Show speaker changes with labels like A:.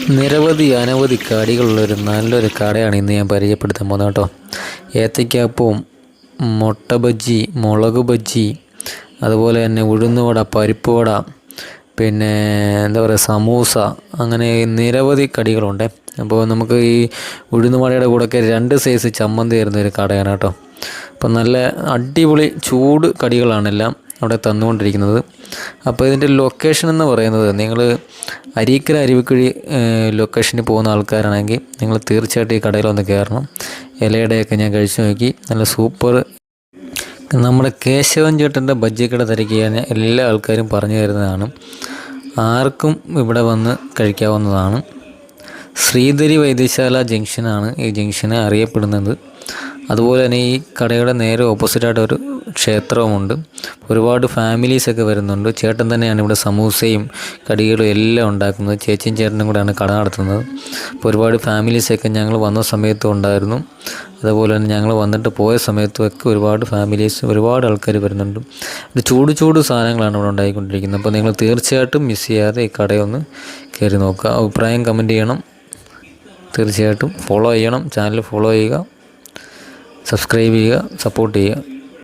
A: അനവധി കടികളുള്ളൊരു നല്ലൊരു കടയാണ് ഇന്ന് ഞാൻ പരിചയപ്പെടുത്താൻ പോകുന്നത് കേട്ടോ. ഏത്തയ്ക്കാപ്പവും മുട്ട ബജ്ജി, മുളക് ബജ്ജി, അതുപോലെ തന്നെ ഉഴുന്നുവട, പരിപ്പ് വട, പിന്നെ എന്താ പറയുക സമൂസ, അങ്ങനെ നിരവധി കടികളുണ്ട്. അപ്പോൾ നമുക്ക് ഈ ഉഴുന്നുവടയുടെ കൂടെയൊക്കെ 2 സൈസ് ചമ്മന്തി തരുന്ന ഒരു കടയാണ് കേട്ടോ. അപ്പം നല്ല അടിപൊളി ചൂട് കടികളാണെല്ലാം അവിടെ തന്നുകൊണ്ടിരിക്കുന്നത്. അപ്പോൾ ഇതിൻ്റെ ലൊക്കേഷൻ എന്ന് പറയുന്നത്, നിങ്ങൾ അരീക്കര അരുവിക്കുഴി ലൊക്കേഷനിൽ പോകുന്ന ആൾക്കാരാണെങ്കിൽ നിങ്ങൾ തീർച്ചയായിട്ടും ഈ കടയിലൊന്ന് കയറണം. ഇലയുടെയൊക്കെ ഞാൻ കഴിച്ചു നോക്കി, നല്ല സൂപ്പർ. നമ്മുടെ കേശവൻ ചേട്ടൻ്റെ ബജ്ജിക്കട തിരക്കിയാണ് എല്ലാ ആൾക്കാരും പറഞ്ഞു തരുന്നതാണ്. ആർക്കും ഇവിടെ വന്ന് കഴിക്കാവുന്നതാണ്. ശ്രീധരി വൈദ്യശാല ജംഗ്ഷനാണ് ഈ ജംഗ്ഷന് അറിയപ്പെടുന്നത്. അതുപോലെ തന്നെ ഈ കടയുടെ നേരെ ഓപ്പോസിറ്റായിട്ട് ഒരു ക്ഷേത്രവുമുണ്ട്. ഒരുപാട് ഫാമിലീസൊക്കെ വരുന്നുണ്ട്. ചേട്ടൻ തന്നെയാണ് ഇവിടെ സമൂസയും കടികളും എല്ലാം ഉണ്ടാക്കുന്നത്. ചേച്ചിയും ചേട്ടനും കൂടെയാണ് കട നടത്തുന്നത്. അപ്പോൾ ഒരുപാട് ഫാമിലീസൊക്കെ ഞങ്ങൾ വന്ന സമയത്തും ഉണ്ടായിരുന്നു. അതുപോലെ തന്നെ ഞങ്ങൾ വന്നിട്ട് പോയ സമയത്തുമൊക്കെ ഒരുപാട് ഫാമിലീസ്, ഒരുപാട് ആൾക്കാർ വരുന്നുണ്ട്. ഒരു ചൂട് സാധനങ്ങളാണ് ഇവിടെ ഉണ്ടായിക്കൊണ്ടിരിക്കുന്നത്. അപ്പോൾ നിങ്ങൾ തീർച്ചയായിട്ടും മിസ് ചെയ്യാതെ ഈ കടയൊന്ന് കയറി നോക്കുക. അഭിപ്രായം കമൻറ്റ് ചെയ്യണം. തീർച്ചയായിട്ടും ഫോളോ ചെയ്യണം. ചാനൽ ഫോളോ ചെയ്യുക, സബ്സ്ക്രൈബ് ചെയ്യുക, സപ്പോർട്ട് ചെയ്യുക.